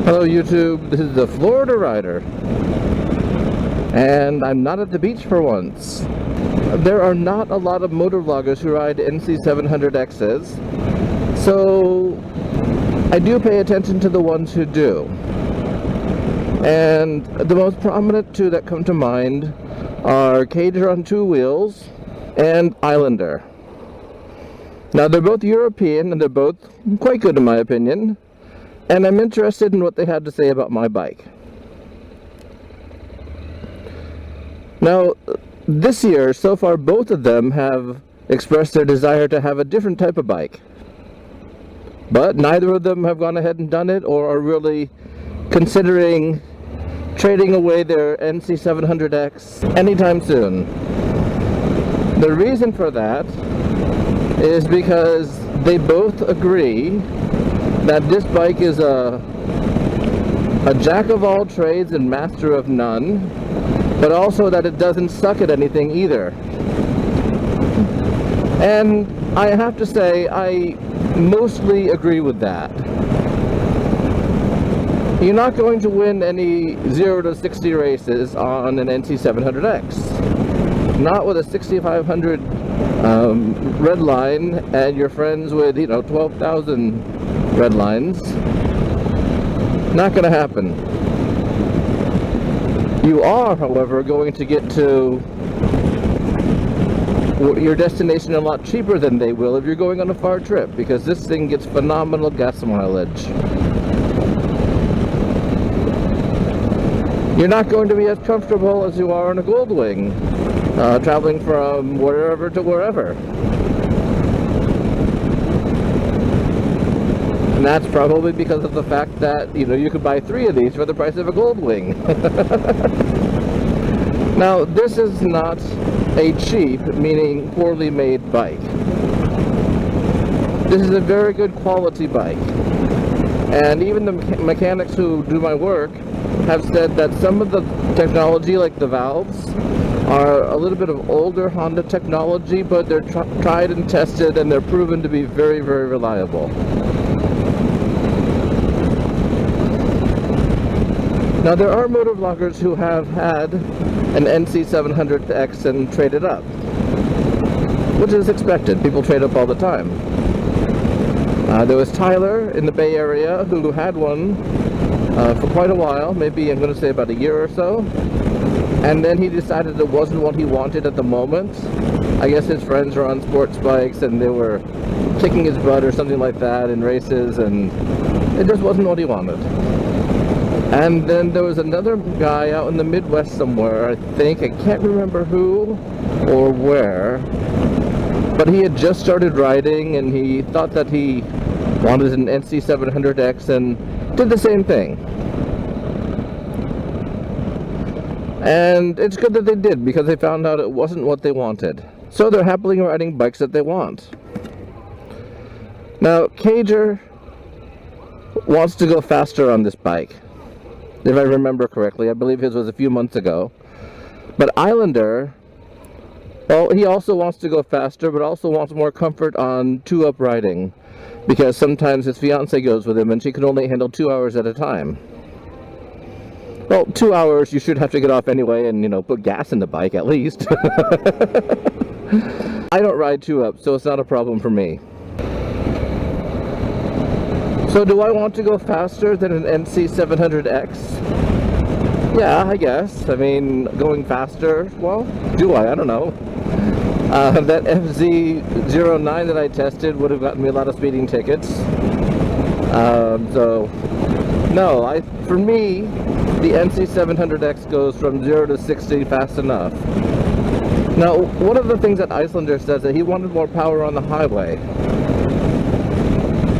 Hello YouTube, this is the Florida Rider, and I'm not at the beach for once. There are not a lot of motovloggers who ride NC700Xs, so I do pay attention to the ones who do. And the most prominent two that come to mind are Cager on two wheels and Islander. Now they're both European and they're both quite good in my opinion. And I'm interested in what they had to say about my bike. Now, this year, so far, both of them have expressed their desire to have a different type of bike. But neither of them have gone ahead and done it, or are really considering trading away their NC700X anytime soon. The reason for that is because they both agree that this bike is a jack of all trades and master of none, but also that it doesn't suck at anything either. And I have to say, I mostly agree with that. You're not going to win any 0 to 60 races on an NC700X. Not with a 6500 red line and you're friends with, 12,000 red lines. Not going to happen. You are, however, going to get to your destination a lot cheaper than they will if you're going on a far trip, because this thing gets phenomenal gas mileage. You're not going to be as comfortable as you are on a Goldwing, traveling from wherever to wherever. And that's probably because of the fact that, you could buy 3 of these for the price of a Goldwing. Now, this is not a cheap, meaning poorly made bike. This is a very good quality bike. And even the mechanics who do my work have said that some of the technology, like the valves, are a little bit of older Honda technology, but they're tried and tested and they're proven to be very, very reliable. Now there are motovloggers who have had an NC700X and traded up, which is expected. People trade up all the time. There was Tyler in the Bay Area who had one for quite a while, maybe I'm going to say about a year or so, and then he decided it wasn't what he wanted at the moment. I guess his friends were on sports bikes and they were kicking his butt or something like that in races, and it just wasn't what he wanted. And then there was another guy out in the Midwest somewhere, I think, I can't remember who or where, but he had just started riding and he thought that he wanted an NC700X and did the same thing. And it's good that they did, because they found out it wasn't what they wanted. So they're happily riding bikes that they want. Now, Cager wants to go faster on this bike. If I remember correctly, I believe his was a few months ago. But Islander, well, he also wants to go faster, but also wants more comfort on 2-up riding, because sometimes his fiance goes with him and she can only handle 2 hours at a time. Well, 2 hours you should have to get off anyway and, put gas in the bike at least. I don't ride 2-up, so it's not a problem for me. So do I want to go faster than an NC700X? Yeah, I guess. I mean, going faster, well, do I? I don't know. That FZ09 that I tested would have gotten me a lot of speeding tickets. So, no, for me, the NC700X goes from 0 to 60 fast enough. Now, one of the things that Islander says that he wanted more power on the highway.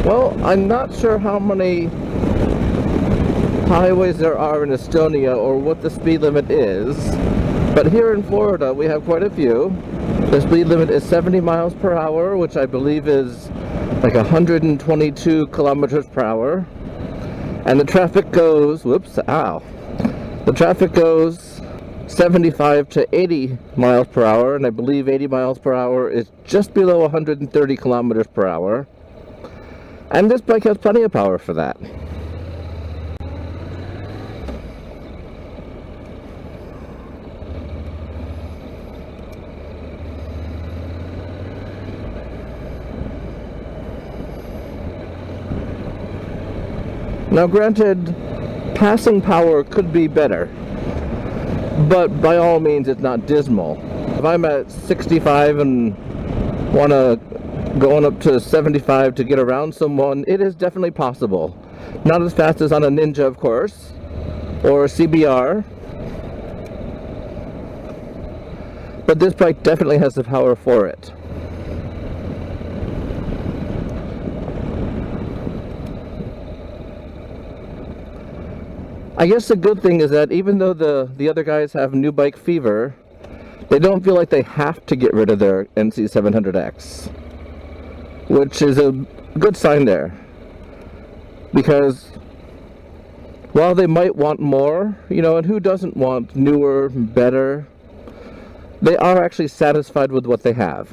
Well, I'm not sure how many highways there are in Estonia or what the speed limit is, but here in Florida we have quite a few. The speed limit is 70 miles per hour, which I believe is like 122 kilometers per hour. And the traffic goes, the traffic goes 75 to 80 miles per hour, and I believe 80 miles per hour is just below 130 kilometers per hour. And this bike has plenty of power for that. Now granted, passing power could be better, but by all means it's not dismal. If I'm at 65 and want to go on up to 75 to get around someone, it is definitely possible. Not as fast as on a Ninja, of course, or a CBR, but this bike definitely has the power for it. I guess the good thing is that even though the other guys have new bike fever, they don't feel like they have to get rid of their NC700X, which is a good sign there. Because while they might want more, you know, and who doesn't want newer, better, they are actually satisfied with what they have.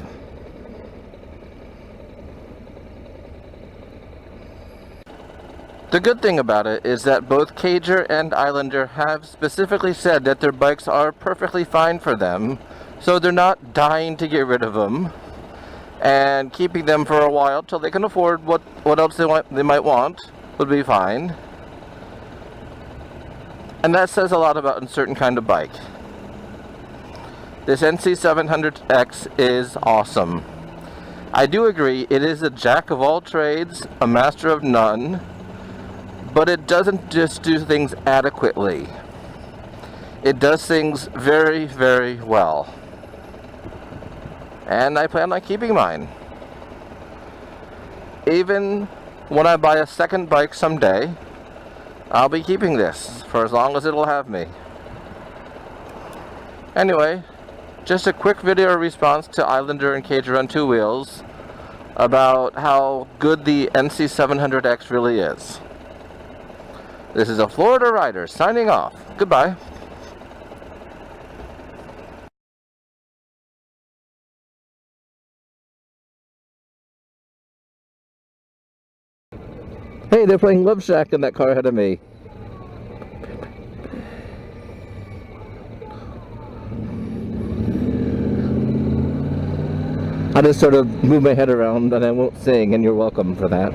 The good thing about it is that both Cager and Islander have specifically said that their bikes are perfectly fine for them, so they're not dying to get rid of them and keeping them for a while till they can afford what else they might want would be fine. And that says a lot about a certain kind of bike. This NC700X is awesome. I do agree, it is a jack of all trades, a master of none, but it doesn't just do things adequately. It does things very, very well. And I plan on keeping mine. Even when I buy a second bike someday, I'll be keeping this for as long as it'll have me. Anyway, just a quick video response to Islander and Cager on two wheels about how good the NC700X really is. This is a Florida Rider signing off. Goodbye. Hey, they're playing Love Shack in that car ahead of me. I just sort of move my head around and I won't sing, and you're welcome for that.